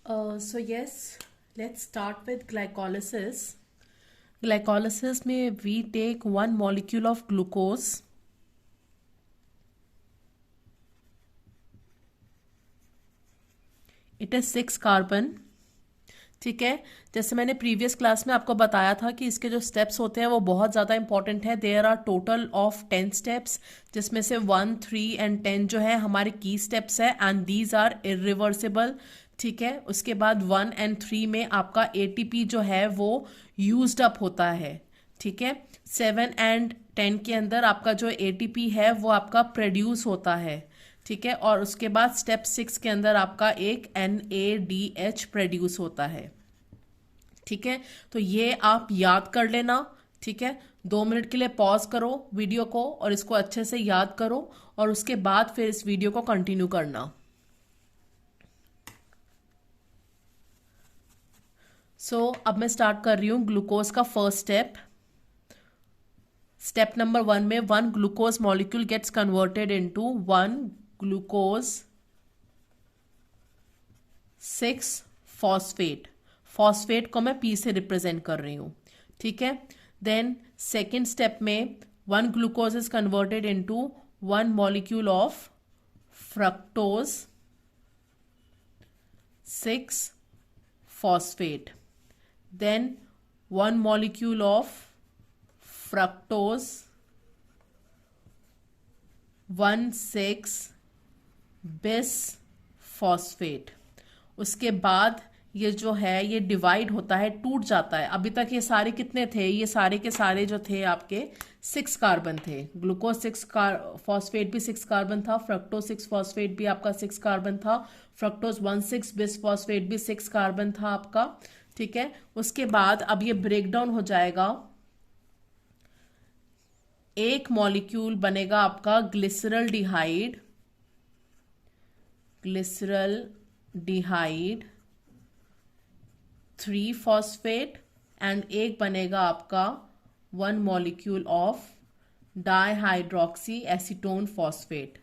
So yes, let's start with glycolysis. Glycolysis में we take one molecule of glucose. It is 6 carbon. ठीक है, जैसे मैंने previous class में आपको बताया था कि इसके जो स्टेप्स होते हैं वो बहुत ज़्यादा इंपॉर्टेंट है. There are total of 10 steps, जिसमें से 1, 3 एंड 10 जो है हमारे की स्टेप्स है एंड दीज आर इरिवर्सिबल. ठीक है, उसके बाद 1 एंड 3 में आपका एटीपी जो है वो यूज्ड अप होता है. ठीक है, 7 एंड 10 के अंदर आपका जो एटीपी है वो आपका प्रोड्यूस होता है. ठीक है, और उसके बाद स्टेप 6 के अंदर आपका एक NADH प्रोड्यूस होता है. ठीक है, तो ये आप याद कर लेना. ठीक है, 2 मिनट के लिए पॉज करो वीडियो को और इसको अच्छे से याद करो और उसके बाद फिर इस वीडियो को कंटिन्यू करना. अब मैं स्टार्ट कर रही हूँ ग्लूकोज का फर्स्ट स्टेप. स्टेप नंबर 1 में 1 glucose molecule gets converted into 1 glucose 6 phosphate. Phosphate को मैं P से रिप्रेजेंट कर रही हूँ. ठीक है, देन सेकेंड स्टेप में 1 glucose is converted into 1 molecule of fructose 6 phosphate. Then 1 molecule of fructose 1,6 bis phosphate. उसके बाद ये जो है ये डिवाइड होता है, टूट जाता है. अभी तक ये सारे कितने थे? ये सारे के सारे जो थे आपके 6 कार्बन थे. ग्लूकोज 6 फॉस्फेट भी 6 कार्बन था, फ्रक्टोज 6 फॉस्फेट भी आपका 6 कार्बन था, फ्रक्टोज 1,6 बिस फॉस्फेट भी 6 कार्बन था आपका. ठीक है, उसके बाद अब ये ब्रेक डाउन हो जाएगा. एक मॉलिक्यूल बनेगा आपका ग्लिसरल डिहाइड 3 फॉस्फेट एंड एक बनेगा आपका 1 molecule of dihydroxy acetone phosphate.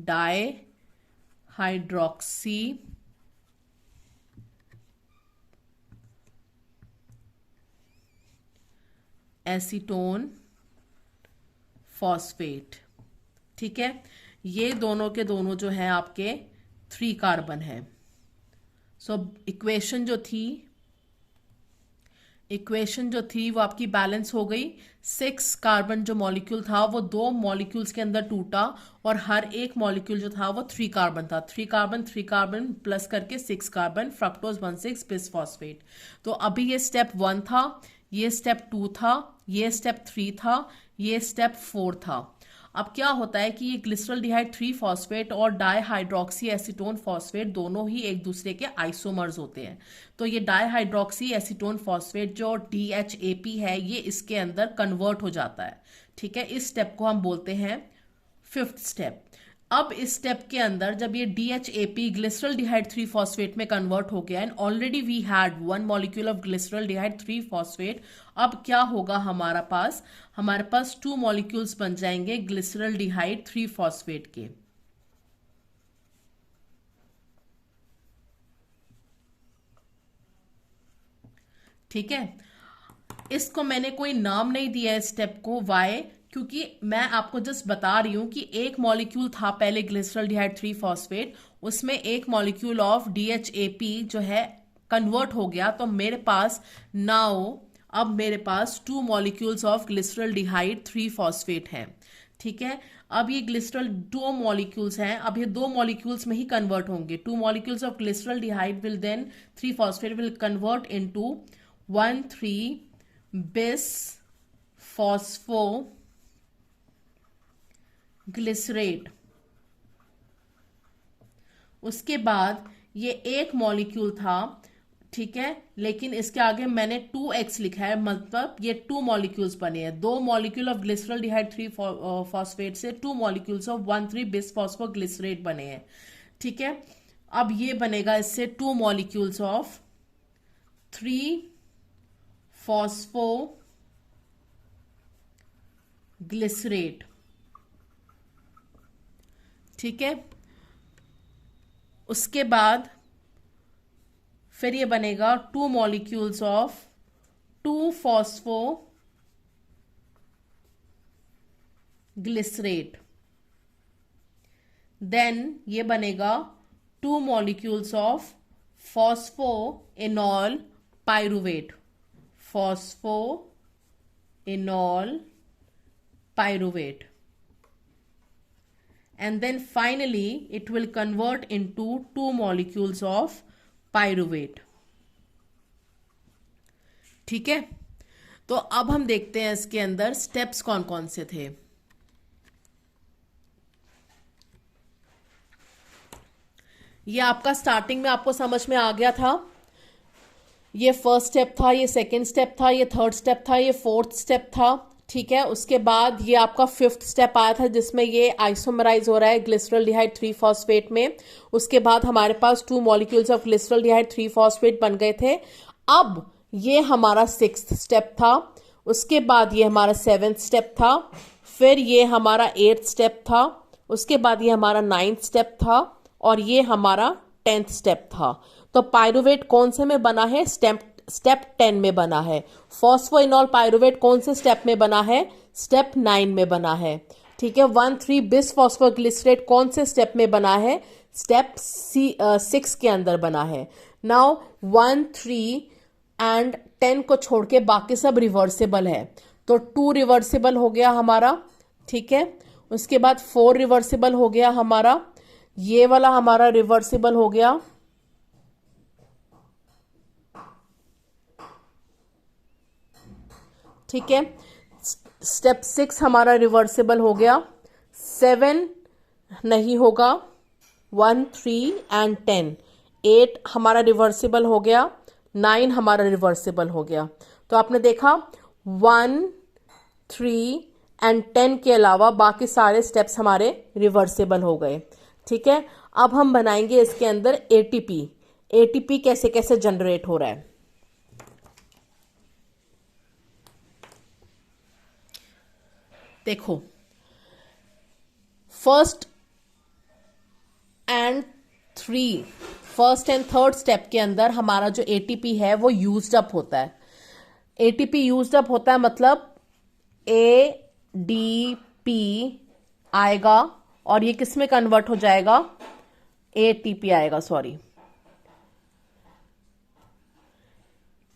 Dihydroxy acetone phosphate. ठीक है, ये दोनों के दोनों जो है आपके 3 कार्बन है. इक्वेशन जो थी वो आपकी बैलेंस हो गई. 6 कार्बन जो मॉलिक्यूल था वो 2 मॉलिक्यूल्स के अंदर टूटा और हर एक मॉलिक्यूल जो था वो 3 कार्बन था. 3 कार्बन प्लस करके 6 कार्बन, फ्रक्टोज 1,6 बिस फॉस्फेट. तो अभी ये स्टेप 1 था, ये स्टेप 2 था, ये स्टेप 3 था, ये स्टेप 4 था. अब क्या होता है कि ये ग्लिसरल डिहाइड 3 फॉस्फेट और डाईहाइड्रोक्सी एसीटोन फॉस्फेट दोनों ही एक दूसरे के आइसोमर्स होते हैं. तो ये डाईहाइड्रोक्सी एसीटोन फॉस्फेट जो DHAP है ये इसके अंदर कन्वर्ट हो जाता है. ठीक है, इस स्टेप को हम बोलते हैं 5th स्टेप. अब इस स्टेप के अंदर जब ये DHAP ग्लिसरल डिहाइड 3 फॉस्फेट में कन्वर्ट हो गया and already we had 1 molecule of glyceraldehyde 3 phosphate, अब क्या होगा हमारे पास 2 मॉलिक्यूल्स बन जाएंगे ग्लिसरल डिहाइड 3 फॉस्फेट के. ठीक है, इसको मैंने कोई नाम नहीं दिया है स्टेप को. वाई? क्योंकि मैं आपको जस्ट बता रही हूं कि एक मॉलिक्यूल था पहले ग्लिसरल डिहाइड 3 फॉस्फेट, उसमें एक मॉलिक्यूल ऑफ DHAP जो है कन्वर्ट हो गया. तो मेरे पास अब मेरे पास 2 molecules of glyceraldehyde 3 phosphate हैं. ठीक है, अब ये ग्लिसरल 2 मॉलिक्यूल्स हैं, अब ये 2 मॉलिक्यूल्स में ही कन्वर्ट होंगे. 2 molecules of glyceraldehyde will then 3 phosphate will convert into 1,3 bis phospho glycerate. उसके बाद ये एक मॉलिक्यूल था. ठीक है, लेकिन इसके आगे मैंने 2x लिखा है, मतलब ये 2 मॉलिक्यूल्स बने हैं. 2 molecule of glyceraldehyde 3 phosphate से 2 molecules of 1,3 bis phospho glycerate बने हैं. ठीक है, अब ये बनेगा इससे 2 मॉलिक्यूल्स ऑफ 3 फॉस्फो ग्लिसरेट. ठीक है, उसके बाद फिर ये बनेगा 2 मॉलिक्यूल्स ऑफ 2 फॉस्फोग्लिसरेट। देन ये बनेगा 2 molecules of phosphoenol pyruvate, phosphoenol pyruvate, and then finally it will convert into 2 molecules of pyruvate। ठीक है, तो अब हम देखते हैं इसके अंदर स्टेप्स कौन कौन से थे। ये आपका स्टार्टिंग में आपको समझ में आ गया था, ये फर्स्ट स्टेप था, ये सेकेंड स्टेप था, ये थर्ड स्टेप था, ये फोर्थ स्टेप था। ठीक है, उसके बाद ये आपका फिफ्थ स्टेप आया था जिसमें ये आइसोमराइज हो रहा है ग्लिसरॉल्डिहाइड 3 फॉस्फेट में। उसके बाद हमारे पास 2 मॉलिक्यूल्स ऑफ ग्लिसरॉल्डिहाइड 3 फॉस्फेट बन गए थे। अब ये हमारा सिक्स्थ स्टेप था, उसके बाद ये हमारा 7th स्टेप था, फिर ये हमारा 8th स्टेप था, उसके बाद ये हमारा 9th स्टेप था और ये हमारा 10th स्टेप था। तो पाइरुवेट कौन से में बना है? स्टेप 10 में बना है। फॉस्फोइनॉल पाइरुवेट कौन से स्टेप में बना है? स्टेप 9 में बना है। ठीक है, 1,3 बिस फॉस्फोग्लिसरेट कौन से स्टेप में बना है? स्टेप 6 के अंदर बना है। नाउ 1, 3 एंड 10 को छोड़ के बाकी सब रिवर्सिबल है, तो 2 रिवर्सिबल हो गया हमारा। ठीक है, उसके बाद 4 रिवर्सिबल हो गया हमारा, ये वाला हमारा रिवर्सिबल हो गया। ठीक है, स्टेप 6 हमारा रिवर्सिबल हो गया, 7 नहीं होगा, 1, 3 एंड 10, 8 हमारा रिवर्सिबल हो गया, 9 हमारा रिवर्सिबल हो गया। तो आपने देखा 1, 3 एंड 10 के अलावा बाकी सारे स्टेप्स हमारे रिवर्सिबल हो गए। ठीक है, अब हम बनाएंगे इसके अंदर एटीपी। एटीपी कैसे कैसे जनरेट हो रहा है। देखो, फर्स्ट एंड थर्ड स्टेप के अंदर हमारा जो एटीपी है वो यूज्ड अप होता है। एटीपी यूज्ड अप होता है मतलब एडीपी आएगा और ये किस में कन्वर्ट हो जाएगा? एटीपी आएगा, सॉरी,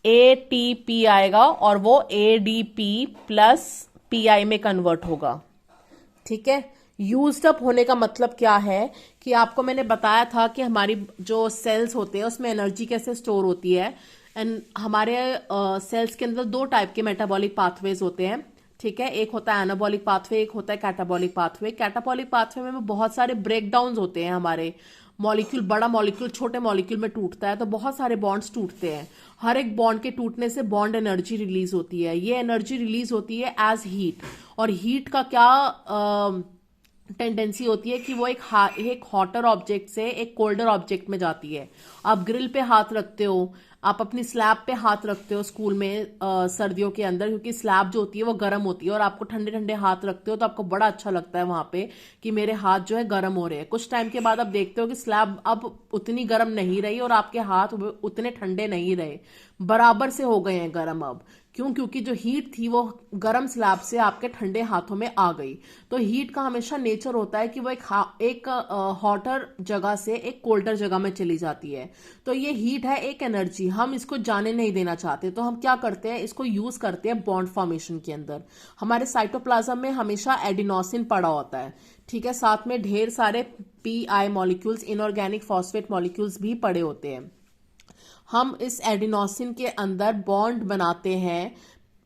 एटीपी आएगा और वो एडीपी प्लस पीआई में कन्वर्ट होगा। ठीक है, यूज्ड अप होने का मतलब क्या है कि आपको मैंने बताया था कि हमारी जो सेल्स होते हैं उसमें एनर्जी कैसे स्टोर होती है। एंड हमारे सेल्स के अंदर 2 टाइप के मेटाबॉलिक पाथवेज होते हैं। ठीक है, एक होता है एनाबॉलिक पाथवे, एक होता है कैटाबॉलिक पाथवे। कैटाबॉलिक पाथवे में बहुत सारे ब्रेकडाउन होते हैं, हमारे मॉलिक्यूल, बड़ा मॉलिक्यूल छोटे मॉलिक्यूल में टूटता है तो बहुत सारे बॉन्ड्स टूटते हैं। हर एक बॉन्ड के टूटने से बॉन्ड एनर्जी रिलीज होती है। ये एनर्जी रिलीज होती है एज हीट, और हीट का क्या टेंडेंसी होती है कि वो एक हॉटर ऑब्जेक्ट से एक कोल्डर ऑब्जेक्ट में जाती है। आप ग्रिल पे हाथ रखते हो, आप अपनी स्लैब पे हाथ रखते हो स्कूल में सर्दियों के अंदर, क्योंकि स्लैब जो होती है वो गर्म होती है और आपको ठंडे ठंडे हाथ रखते हो तो आपको बड़ा अच्छा लगता है वहां पे कि मेरे हाथ जो है गर्म हो रहे हैं। कुछ टाइम के बाद आप देखते हो कि स्लैब अब उतनी गर्म नहीं रही और आपके हाथ उतने ठंडे नहीं रहे, बराबर से हो गए हैं गर्म। अब क्यों? क्योंकि जो हीट थी वो गर्म स्लैब से आपके ठंडे हाथों में आ गई। तो हीट का हमेशा नेचर होता है कि वो एक हॉटर जगह से एक कोल्डर जगह में चली जाती है। तो ये हीट है एक एनर्जी, हम इसको जाने नहीं देना चाहते, तो हम क्या करते हैं, इसको यूज करते हैं बॉन्ड फॉर्मेशन के अंदर। हमारे साइटोप्लाज्म में हमेशा एडिनोसिन पड़ा होता है। ठीक है, साथ में ढेर सारे pi molecules, inorganic phosphate molecules भी पड़े होते हैं। हम इस एडिनोसिन के अंदर बॉन्ड बनाते हैं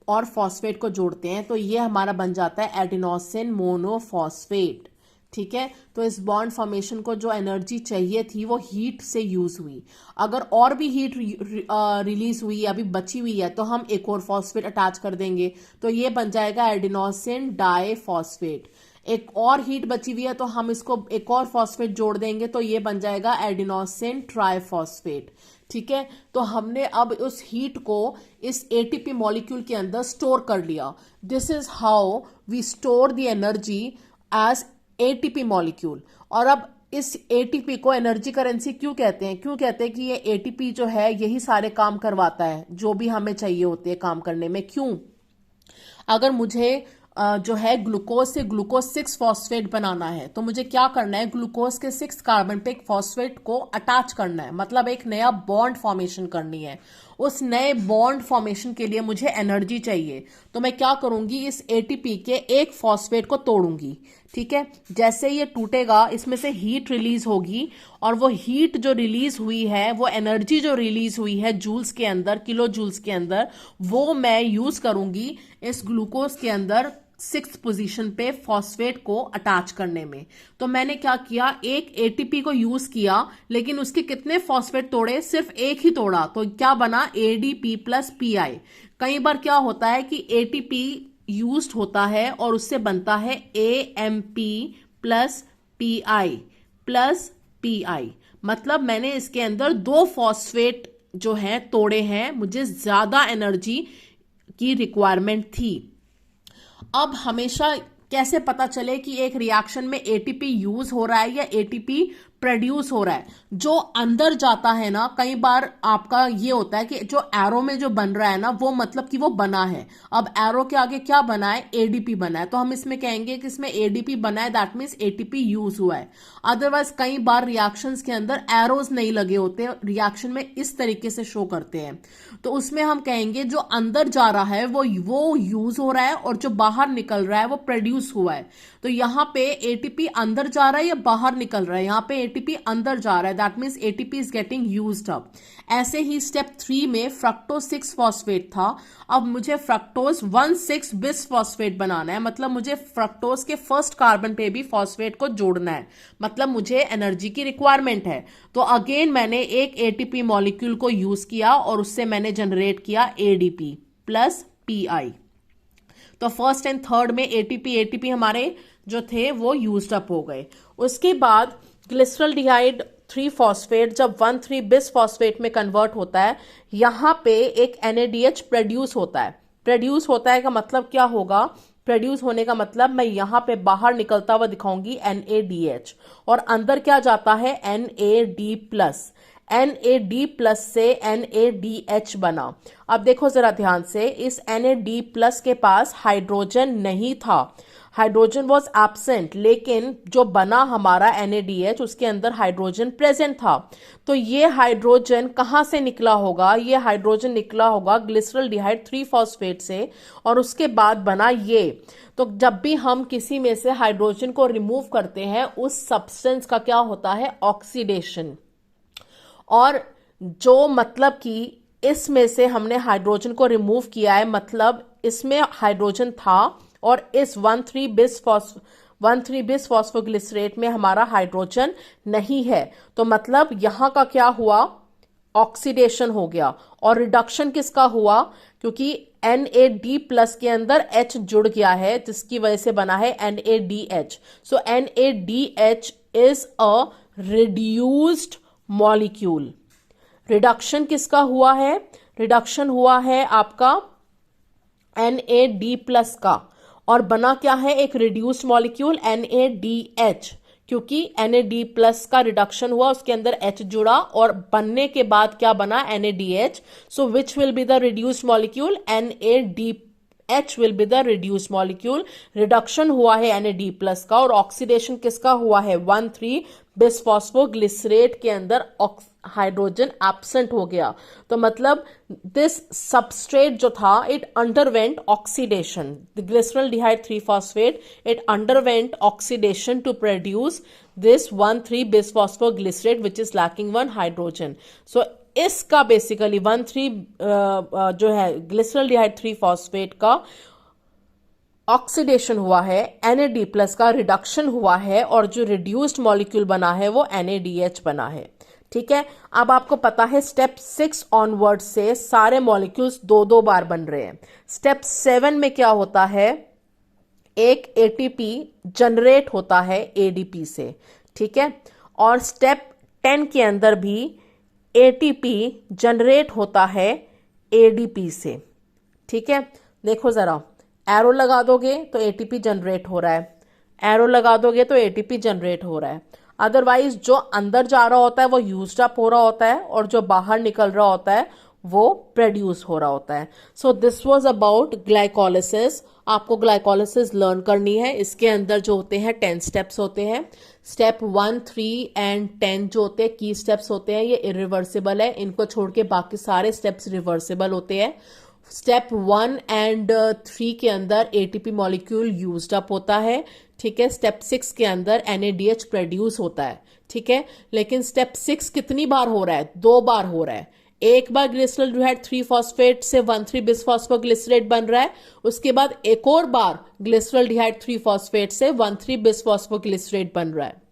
और फॉस्फेट को जोड़ते हैं, तो ये हमारा बन जाता है एडिनोसिन मोनोफॉस्फेट। ठीक है, तो इस बॉन्ड फॉर्मेशन को जो एनर्जी चाहिए थी वो हीट से यूज हुई। अगर और भी हीट रिलीज हुई, अभी बची हुई है, तो हम एक और फॉस्फेट अटैच कर देंगे, तो ये बन जाएगा एडिनोसिन डाइफॉस्फेट। एक और हीट बची हुई है तो हम इसको एक और फॉस्फेट जोड़ देंगे, तो ये बन जाएगा एडिनोसिन ट्राइफॉस्फेट। ठीक है, तो हमने अब उस हीट को इस एटीपी मॉलिक्यूल के अंदर स्टोर कर लिया। This is how we store the energy as ATP molecule. और अब इस एटीपी को एनर्जी करेंसी क्यों कहते हैं? क्यों कहते हैं कि ये एटीपी जो है यही सारे काम करवाता है जो भी हमें चाहिए होते हैं काम करने में? क्यों? अगर मुझे जो है ग्लूकोज से ग्लूकोज 6 फॉस्फेट बनाना है तो मुझे क्या करना है? ग्लूकोज के 6 कार्बन पे एक फॉस्फेट को अटैच करना है, मतलब एक नया बॉन्ड फॉर्मेशन करनी है। उस नए बॉन्ड फॉर्मेशन के लिए मुझे एनर्जी चाहिए, तो मैं क्या करूंगी? इस एटीपी के एक फॉस्फेट को तोड़ूंगी। ठीक है, जैसे ये टूटेगा इसमें से हीट रिलीज होगी, और वो हीट जो रिलीज हुई है, वो एनर्जी जो रिलीज हुई है जूल्स के अंदर, किलो जूल्स के अंदर, वो मैं यूज करूंगी इस ग्लूकोज के अंदर 6 पोजीशन पे फॉस्फेट को अटैच करने में। तो मैंने क्या किया? एक एटीपी को यूज किया, लेकिन उसके कितने फॉस्फेट तोड़े? सिर्फ एक ही तोड़ा, तो क्या बना? ADP plus pi. कई बार क्या होता है कि एटीपी यूज होता है और उससे बनता है एएमपी प्लस पीआई, मतलब मैंने इसके अंदर 2 फॉस्फेट जो है तोड़े हैं, मुझे ज्यादा एनर्जी की रिक्वायरमेंट थी। अब हमेशा कैसे पता चले कि एक रिएक्शन में एटीपी यूज हो रहा है या एटीपी प्रोड्यूस हो रहा है? जो अंदर जाता है ना, कई बार आपका ये होता है कि जो एरो में जो बन रहा है ना, वो मतलब कि वो बना है। अब एरो के आगे क्या बना है? एडीपी बना है, तो हम इसमें कहेंगे कि इसमें एडीपी बना है, दैट मीन्स एटीपी यूज हुआ है। अदरवाइज कई बार रिएक्शंस के अंदर एरोज नहीं लगे होते, रिएक्शन में इस तरीके से शो करते हैं, तो उसमें हम कहेंगे जो अंदर जा रहा है वो यूज हो रहा है, और जो बाहर निकल रहा है वो प्रोड्यूस हुआ है। तो यहाँ पे एटीपी अंदर जा रहा है या बाहर निकल रहा है? यहाँ पे एटीपी अंदर जा रहा है, that means ATP is getting used up. ऐसे ही स्टेप 3 में फ्रक्टोज 6 फॉस्फेट था, अब मुझे फ्रक्टोज 1,6 बिस फॉस्फेट बनाना है, मतलब मुझे फ्रक्टोज के फर्स्ट कार्बन पे भी फॉस्फेट को जोड़ना है, मतलब मुझे एनर्जी की रिक्वायरमेंट है। तो अगेन मैंने एक एटीपी मॉलिक्यूल को यूज किया और उससे मैंने जनरेट किया एडीपी प्लस पीआई। तो फर्स्ट एंड थर्ड में एटीपी हमारे जो थे वो यूज्ड अप हो गए। उसके बाद ग्लिसरॉल्डिहाइड 3 फॉस्फेट जब 1,3 बिस फॉस्फेट में कन्वर्ट होता है, यहां पे एक NADH प्रोड्यूस होता है। प्रोड्यूस होता है का मतलब क्या होगा? प्रोड्यूस होने का मतलब मैं यहां पे बाहर निकलता हुआ दिखाऊंगी NADH, और अंदर क्या जाता है? NAD+ से NADH बना। अब देखो जरा ध्यान से, इस NAD+ के पास हाइड्रोजन नहीं था, हाइड्रोजन वॉज एब्सेंट, लेकिन जो बना हमारा NADH उसके अंदर हाइड्रोजन प्रेजेंट था। तो ये हाइड्रोजन कहाँ से निकला होगा? ये हाइड्रोजन निकला होगा ग्लिसरॉल्डिहाइड 3 फॉस्फेट से, और उसके बाद बना ये। तो जब भी हम किसी में से हाइड्रोजन को रिमूव करते हैं, उस सब्सटेंस का क्या होता है? ऑक्सीडेशन। और जो मतलब कि इसमें से हमने हाइड्रोजन को रिमूव किया है, मतलब इसमें हाइड्रोजन था और इस 1,3 बिस फॉस्फोग्लिसरेट में हमारा हाइड्रोजन नहीं है, तो मतलब यहां का क्या हुआ? ऑक्सीडेशन हो गया। और रिडक्शन किसका हुआ? क्योंकि NAD+ के अंदर H जुड़ गया है, जिसकी वजह से बना है NADH। So NADH is a reduced molecule. Reduction किसका हुआ है? रिडक्शन हुआ है आपका NAD+ का, और बना क्या है? एक रिड्यूस्ड मॉलिक्यूल NADH, क्योंकि NAD+ का रिडक्शन हुआ, उसके अंदर H जुड़ा, और बनने के बाद क्या बना? NADH। So which will be the reduced molecule? NADH will be the reduced molecule. Reduction हुआ है NAD+ का, और ऑक्सीडेशन किसका हुआ है? 1,3 बिसफॉस्फोग्लिसरेट के अंदर हाइड्रोजन एब्सेंट हो गया। तो मतलब दिस सबस्ट्रेट जो था, it underwent oxidation, the glyceraldehyde 3 phosphate, it underwent oxidation to produce this 1,3 bisphosphoglycerate which is lacking 1 hydrogen. So इसका बेसिकली 1,3 जो है ग्लिसरॉल्डिहाइड 3 फॉस्फेट का ऑक्सीडेशन हुआ है, NAD+ का रिडक्शन हुआ है, और जो रिड्यूस्ड मॉलिक्यूल बना है वो NADH बना है। ठीक है, अब आपको पता है स्टेप 6 ऑनवर्ड से सारे मॉलिक्यूल्स 2-2 बार बन रहे हैं। स्टेप 7 में क्या होता है? एक ATP जनरेट होता है ADP से। ठीक है, और स्टेप 10 के अंदर भी ATP जनरेट होता है ADP से। ठीक है, देखो जरा, एरो लगा दोगे तो ATP जनरेट हो रहा है, एरो लगा दोगे तो ATP जनरेट हो रहा है। अदरवाइज जो अंदर जा रहा होता है वो यूज्ड अप हो रहा होता है और जो बाहर निकल रहा होता है वो प्रोड्यूस हो रहा होता है। So this was about glycolysis. आपको ग्लाइकोलिसिस लर्न करनी है। इसके अंदर जो होते हैं 10 स्टेप्स होते हैं। स्टेप 1, 3 एंड 10 जो होते हैं की स्टेप्स होते हैं, ये इरिवर्सिबल है। इनको छोड़ के बाकी सारे स्टेप्स रिवर्सिबल होते हैं। स्टेप 1 एंड 3 के अंदर एटीपी मॉलिक्यूल यूज्ड अप होता है, ठीक है। स्टेप 6 के अंदर NADH प्रोड्यूस होता है, ठीक है। लेकिन स्टेप 6 कितनी बार हो रहा है? 2 बार हो रहा है। एक बार ग्लिसरॉल्डिहाइड 3 फॉस्फेट से 1,3 बिसफॉस्फोग्लिसरेट बन रहा है, उसके बाद एक और बार ग्लिसरॉल्डिहाइड 3 फॉस्फेट से 1,3 बिसफॉस्फोग्लिसरेट बन रहा है।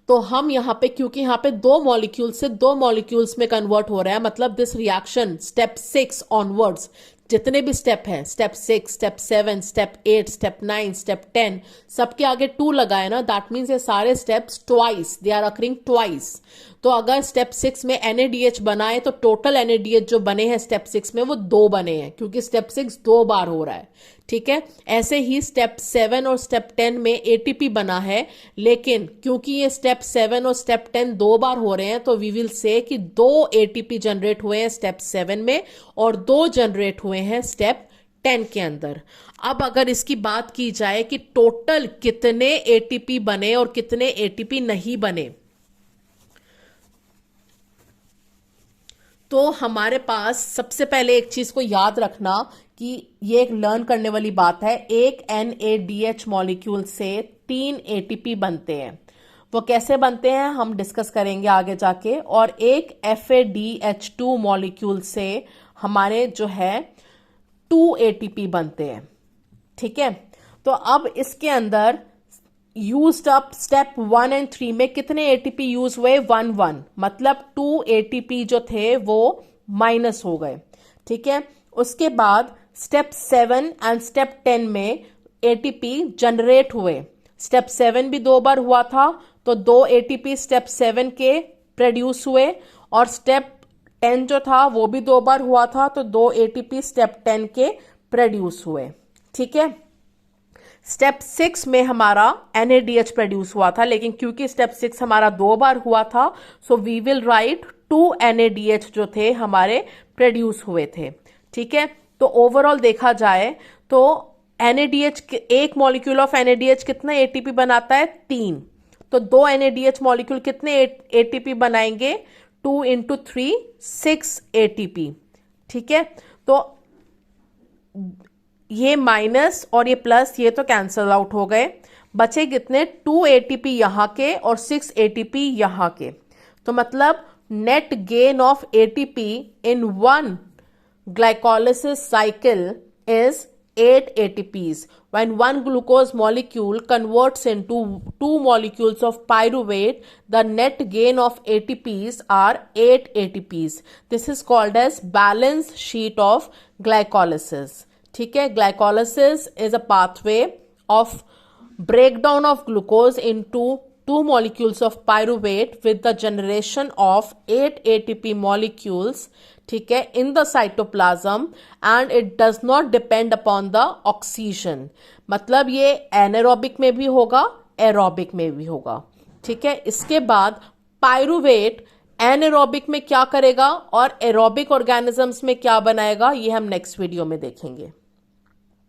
तो हम यहाँ पे, क्योंकि यहाँ पे 2 मॉलिक्यूल से 2 मॉलिक्यूल्स में कन्वर्ट हो रहा है, मतलब दिस रिएक्शन स्टेप 6 ऑनवर्ड्स जितने भी स्टेप हैं, step 6, step 7, step 8, step 9, step 10, सबके आगे 2 लगा है ना, दैट मीन्स ये सारे steps twice, they are occurring twice. तो अगर स्टेप 6 में NADH बना है तो टोटल NADH जो बने हैं स्टेप 6 में वो 2 बने हैं, क्योंकि स्टेप 6 2 बार हो रहा है, ठीक है। ऐसे ही स्टेप 7 और स्टेप 10 में ATP बना है, लेकिन क्योंकि ये स्टेप 7 और स्टेप 10 2 बार हो रहे हैं तो वी विल से कि 2 ATP जनरेट हुए हैं स्टेप 7 में और 2 जनरेट हुए हैं स्टेप 10 के अंदर। अब अगर इसकी बात की जाए कि टोटल कितने ATP बने और कितने ATP नहीं बने, तो हमारे पास सबसे पहले एक चीज को याद रखना कि ये एक लर्न करने वाली बात है। एक NADH मॉलिक्यूल से 3 ATP बनते हैं। वो कैसे बनते हैं हम डिस्कस करेंगे आगे जाके। और एक FADH2 मॉलिक्यूल से हमारे जो है 2 ATP बनते हैं, ठीक है। तो अब इसके अंदर यूज्ड अप स्टेप 1 एंड 3 में कितने ATP यूज हुए? 1 मतलब 2 ATP जो थे वो माइनस हो गए, ठीक है। उसके बाद स्टेप 7 एंड स्टेप 10 में ATP जनरेट हुए। स्टेप 7 भी 2 बार हुआ था तो 2 ATP स्टेप 7 के प्रोड्यूस हुए, और स्टेप 10 जो था वो भी 2 बार हुआ था तो 2 ATP स्टेप 10 के प्रोड्यूस हुए, ठीक है। स्टेप 6 में हमारा NADH प्रोड्यूस हुआ था, लेकिन क्योंकि स्टेप 6 हमारा 2 बार हुआ था so we will write 2 NADH जो थे हमारे प्रोड्यूस हुए थे, ठीक है। तो ओवरऑल देखा जाए तो NADH, एक मॉलिक्यूल ऑफ NADH कितना ATP बनाता है? 3। तो 2 NADH मॉलिक्यूल कितने ATP बनाएंगे? 2 × 3 6 ATP, ठीक है। तो ये माइनस और ये प्लस ये तो कैंसल आउट हो गए, बचे कितने? 2 ATP यहाँ के और 6 ATP यहाँ के। तो मतलब net gain of ATP in 1 glycolysis cycle is 8 ATPs. When 1 glucose molecule converts into 2 molecules of pyruvate, the net gain of ATPs are 8 ATPs. This is called as balance sheet of glycolysis. ठीक है। Glycolysis is a pathway of breakdown of glucose into 2 molecules of pyruvate with the generation of 8 ATP molecules, ठीक है, in the cytoplasm, and it does not depend upon the oxygen. मतलब ये anaerobic में भी होगा, aerobic में भी होगा, ठीक है। इसके बाद पायरुवेट एनारोबिक में क्या करेगा और एरोबिक ऑर्गेनिजम्स में क्या बनाएगा, ये हम नेक्स्ट वीडियो में देखेंगे।